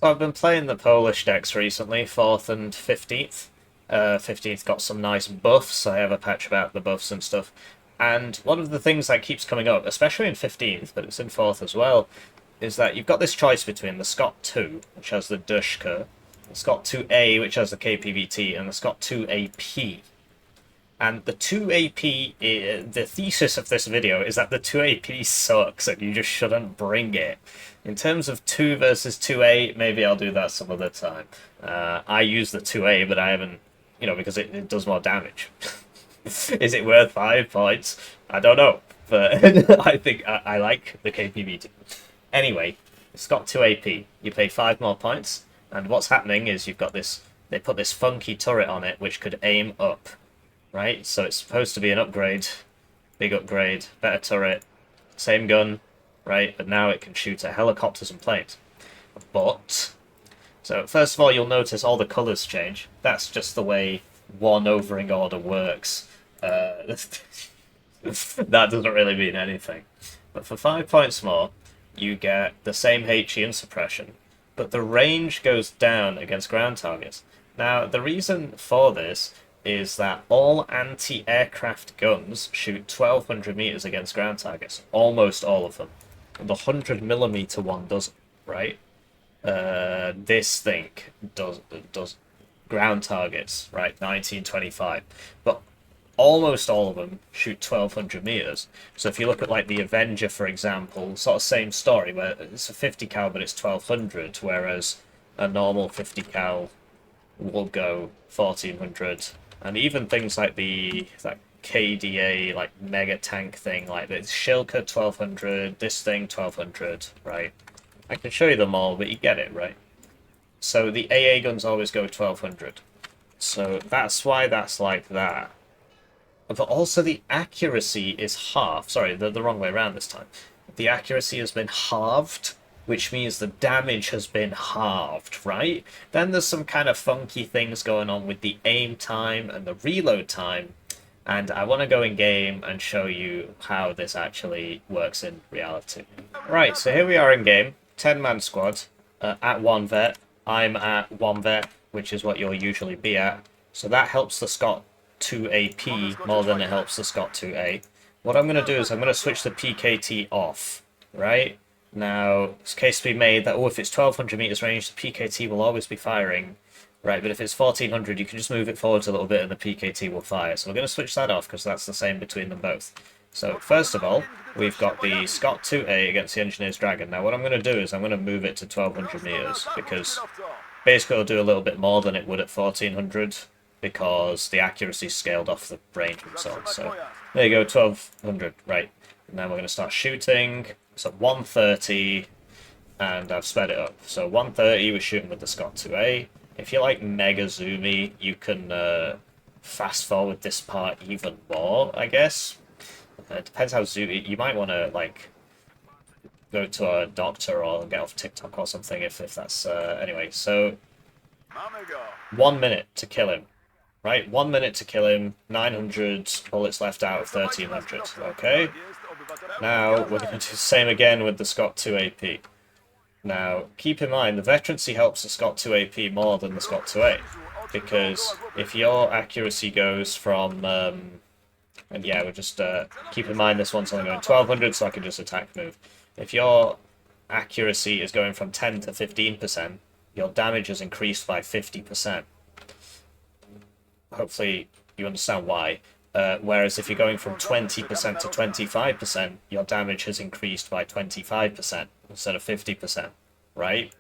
I've been playing the Polish decks recently, 4th and 15th. 15th got some nice buffs. I have a patch about the buffs and stuff. And one of the things that keeps coming up, especially in 15th, but it's in 4th as well, is that you've got this choice between the Skot-2, which has the Dushka, the Skot-2A, which has the KPVT, and the Skot-2AP. And the 2AP, the thesis of this video is that the 2AP sucks and you just shouldn't bring it. In terms of 2 versus 2A, maybe I'll do that some other time. I use the 2A, but I haven't, because it does more damage. Is it worth 5 points? I don't know, but I think I like the KPVT. Anyway, Skot-2AP, you pay 5 more points, and what's happening is you've got this, they put this funky turret on it which could aim up. Right, so it's supposed to be an upgrade, big upgrade, better turret, same gun, right, but now it can shoot at helicopters and planes. But, so first of all, you'll notice all the colours change. That's just the way one overing order works. That doesn't really mean anything. But for 5 points more, you get the same HE and suppression, but the range goes down against ground targets. Now, the reason for this is that all anti-aircraft guns shoot 1200 meters against ground targets. Almost all of them. The 100mm one doesn't, right? This thing does ground targets, right? 1925. But almost all of them shoot 1200 meters. So if you look at like the Avenger, for example, sort of same story, where it's a 50 cal but it's 1200, whereas a normal 50 cal will go 1400. And even things like that KDA, like mega tank thing, like this Shilka 1200, this thing 1200, right? I can show you them all, but you get it, right? So the AA guns always go 1200. So that's why that's like that. But also the accuracy is half. Sorry, the wrong way around this time. The accuracy has been halved, which means the damage has been halved, right? Then there's some kind of funky things going on with the aim time and the reload time, and I want to go in game and show you how this actually works in reality. Right, so here we are in game, 10-man squad, at 1 vet. I'm at 1 vet, which is what you'll usually be at. So that helps the Skot-2AP more than it helps the Skot-2A. What I'm going to do is I'm going to switch the PKT off, right? Now, there's a case to be made that, if it's 1200 meters range, the PKT will always be firing, right? But if it's 1400, you can just move it forwards a little bit and the PKT will fire. So we're going to switch that off because that's the same between them both. So first of all, we've got the Skot-2A against the Engineer's Dragon. Now what I'm going to do is I'm going to move it to 1200 meters because basically it'll do a little bit more than it would at 1400 because the accuracy scaled off the range and so on. So there you go, 1200, right. And then we're going to start shooting. So 130, and I've sped it up. So 130, we're shooting with the Skot-2A. If you like mega zoomy, you can fast forward this part even more, I guess. It depends how zoomy. You might want to like go to a doctor or get off TikTok or something if that's anyway. So 1 minute to kill him, right? 1 minute to kill him. 900 bullets left out of 1300. Okay. Now, we're going to do the same again with the Skot-2AP. Now, keep in mind, the veterancy helps the Skot-2AP more than the Skot-2A, because if your accuracy goes from, and yeah, we'll just keep in mind this one's only going 1200, so I can just attack move. If your accuracy is going from 10 to 15%, your damage is increased by 50%. Hopefully, you understand why. Whereas if you're going from 20% to 25%, your damage has increased by 25% instead of 50%, right?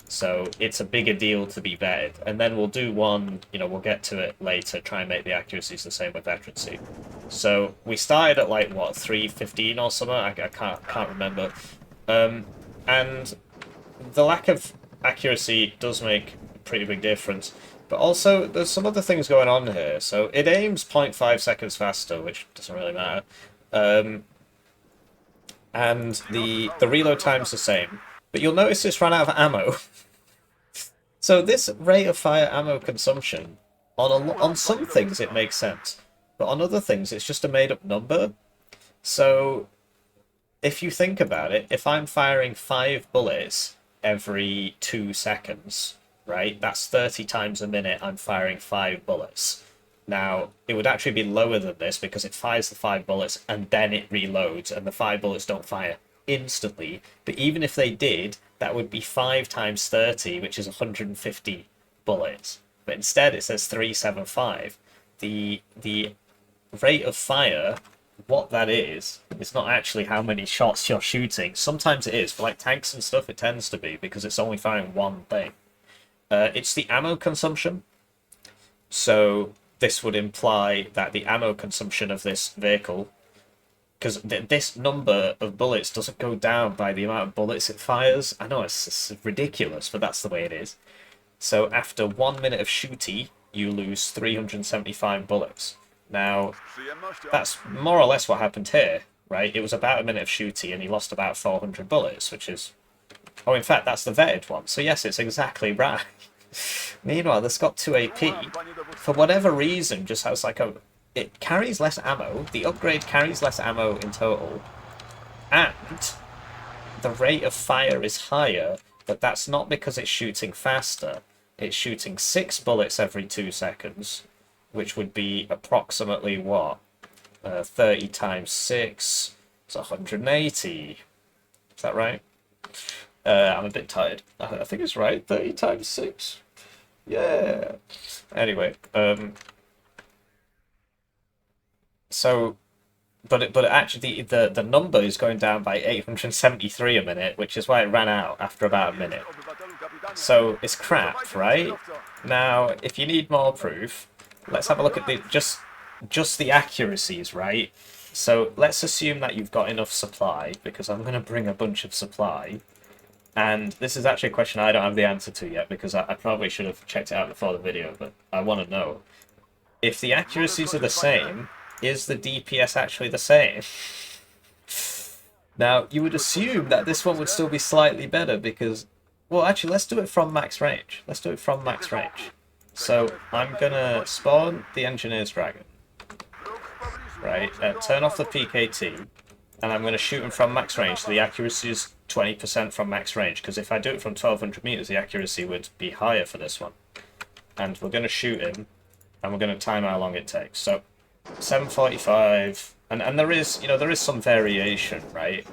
So it's a bigger deal to be vetted. And then we'll do one, we'll get to it later, try and make the accuracies the same with veterancy. So we started at like, what, 315 or something? I can't remember. And the lack of accuracy does make a pretty big difference. But also, there's some other things going on here. So it aims 0.5 seconds faster, which doesn't really matter. And the reload time's the same. But you'll notice it's run out of ammo. So this rate of fire ammo consumption, on some things it makes sense. But on other things, it's just a made-up number. So if you think about it, if I'm firing 5 bullets every 2 seconds, right? That's 30 times a minute I'm firing 5 bullets. Now, it would actually be lower than this because it fires the 5 bullets and then it reloads, and the 5 bullets don't fire instantly. But even if they did, that would be 5 times 30, which is 150 bullets. But instead it says 375. The rate of fire, what that is not actually how many shots you're shooting. Sometimes it is. For like tanks and stuff, it tends to be because it's only firing one thing. It's the ammo consumption. So this would imply that the ammo consumption of this vehicle, because this number of bullets doesn't go down by the amount of bullets it fires. I know it's ridiculous, but that's the way it is. So after 1 minute of shooty, you lose 375 bullets. Now, that's more or less what happened here, right? It was about a minute of shooty, and he lost about 400 bullets, which is... Oh, in fact, that's the vetted one. So yes, it's exactly right. Meanwhile, the Skot-2AP, for whatever reason, just has like a... It carries less ammo. The upgrade carries less ammo in total. And the rate of fire is higher, but that's not because it's shooting faster. It's shooting 6 bullets every 2 seconds, which would be approximately, what? 30 times 6 is 180. Is that right? I'm a bit tired. I think it's right. 30 times 6. Yeah. Anyway, so, but actually the number is going down by 873 a minute, which is why it ran out after about a minute. So it's crap, right? Now, if you need more proof, let's have a look at the just the accuracies, right? So let's assume that you've got enough supply, because I'm going to bring a bunch of supply. And this is actually a question I don't have the answer to yet, because I probably should have checked it out before the video, but I want to know. If the accuracies are the same, is the DPS actually the same? Now, you would assume that this one would still be slightly better, because... Well, actually, let's do it from max range. Let's do it from max range. So, I'm gonna spawn the Engineer's Dragon. Right, turn off the PKT, and I'm gonna shoot him from max range, so the accuracy is 20% from max range, because if I do it from 1200 meters, the accuracy would be higher for this one. And we're gonna shoot him, and we're gonna time how long it takes. So, 745, and there is, there is some variation, right?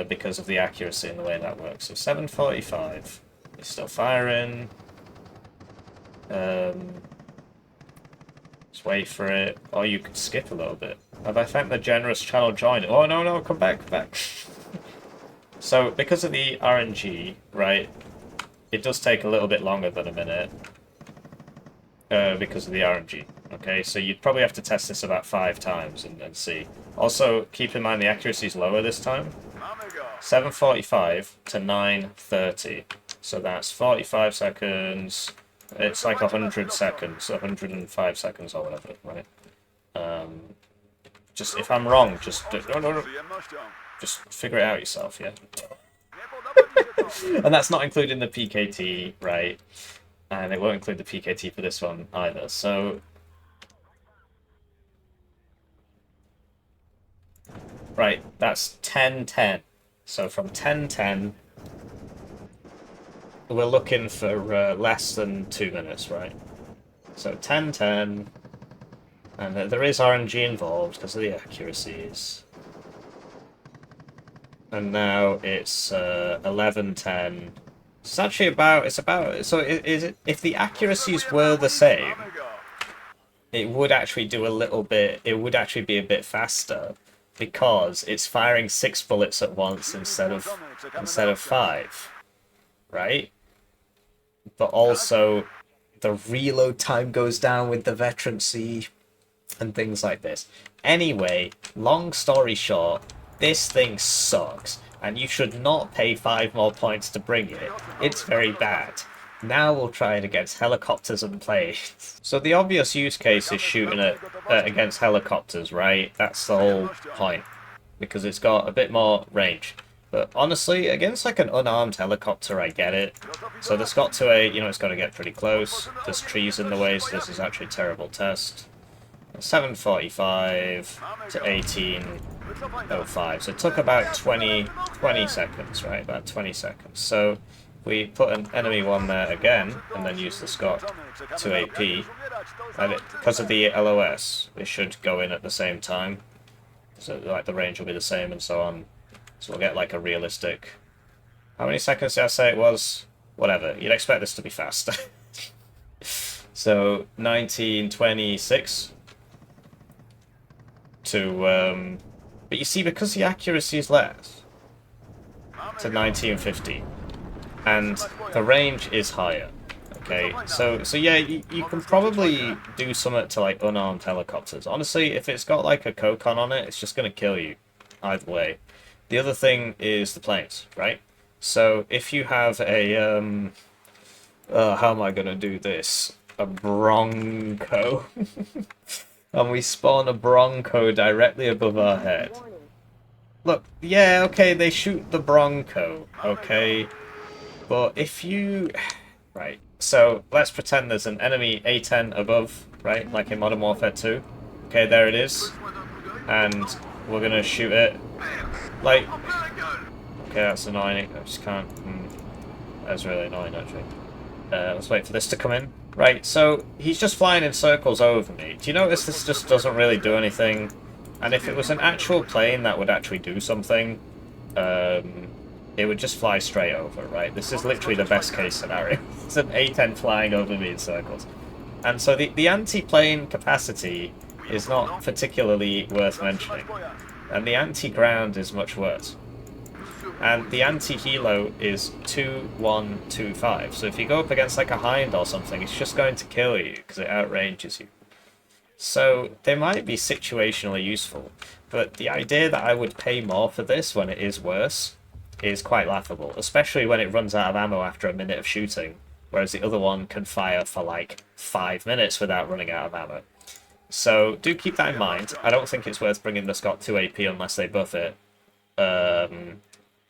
Because of the accuracy and the way that works. So 745, he's still firing. Just wait for it. Or you could skip a little bit. Have I thanked the generous channel join? Oh no, come back. So because of the RNG, right, it does take a little bit longer than a minute. Because of the RNG. Okay, so you'd probably have to test this about 5 times and see. Also, keep in mind the accuracy is lower this time. 745 to 930. So that's 45 seconds. It's like 100 seconds, 105 seconds or whatever, right? Just, if I'm wrong, just... No. Just figure it out yourself, yeah? And that's not including the PKT, right? And it won't include the PKT for this one either, so... Right, that's 10-10. So from 10-10, we're looking for less than 2 minutes, right? So 10-10, and there is RNG involved because of the accuracies. And now it's 11-10. It's actually about, so is it, if the accuracies were the same, it would actually do a little bit, it would actually be a bit faster, because it's firing 6 bullets at once instead of 5, right? But also, the reload time goes down with the veterancy and things like this. Anyway, long story short, this thing sucks, and you should not pay 5 more points to bring it. It's very bad. Now we'll try it against helicopters and planes. So the obvious use case is shooting it against helicopters, right? That's the whole point, because it's got a bit more range. But honestly, against like an unarmed helicopter, I get it. So the Skot-2AP, it's got to get pretty close. There's trees in the way, so this is actually a terrible test. 745 to 18. 0.05. So it took about 20 seconds, right? About 20 seconds. So we put an enemy one there again, and then use the Skot-2AP, and because of the LOS, it should go in at the same time. So like the range will be the same and so on. So we'll get like a realistic... How many seconds did I say it was? Whatever. You'd expect this to be fast. So 1926 to... But you see, because the accuracy is less, to 1950, and the range is higher. Okay, so yeah, you can probably do something to like unarmed helicopters. Honestly, if it's got like a Kokon on it, it's just gonna kill you, either way. The other thing is the planes, right? So if you have a how am I gonna do this? A Bronco, and we spawn a Bronco directly above our head. Look, yeah, okay, they shoot the Bronco, okay, but if you... Right, so let's pretend there's an enemy A-10 above, right, like in Modern Warfare 2. Okay, there it is, and we're gonna shoot it, like... Okay, that's annoying, I just can't... That's really annoying, actually. Let's wait for this to come in. Right, so he's just flying in circles over me. Do you notice this just doesn't really do anything? And if it was an actual plane that would actually do something, it would just fly straight over, right? This is literally the best case scenario. It's an A-10 flying over me in circles. And so the anti-plane capacity is not particularly worth mentioning. And the anti-ground is much worse. And the anti-helo is 2125. So if you go up against like a Hind or something, it's just going to kill you because it outranges you. So they might be situationally useful, but the idea that I would pay more for this when it is worse is quite laughable, especially when it runs out of ammo after a minute of shooting, whereas the other one can fire for like 5 minutes without running out of ammo. So do keep that in mind. I don't think it's worth bringing the Skot-2AP unless they buff it.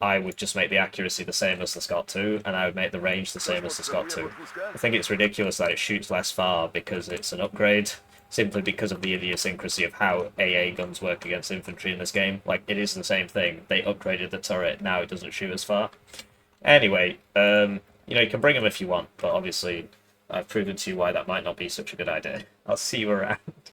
I would just make the accuracy the same as the Skot-2, and I would make the range the same as the Skot-2. I think it's ridiculous that it shoots less far because it's an upgrade, simply because of the idiosyncrasy of how AA guns work against infantry in this game. Like, it is the same thing. They upgraded the turret, now it doesn't shoot as far. Anyway, you know, you can bring them if you want, but obviously I've proven to you why that might not be such a good idea. I'll see you around.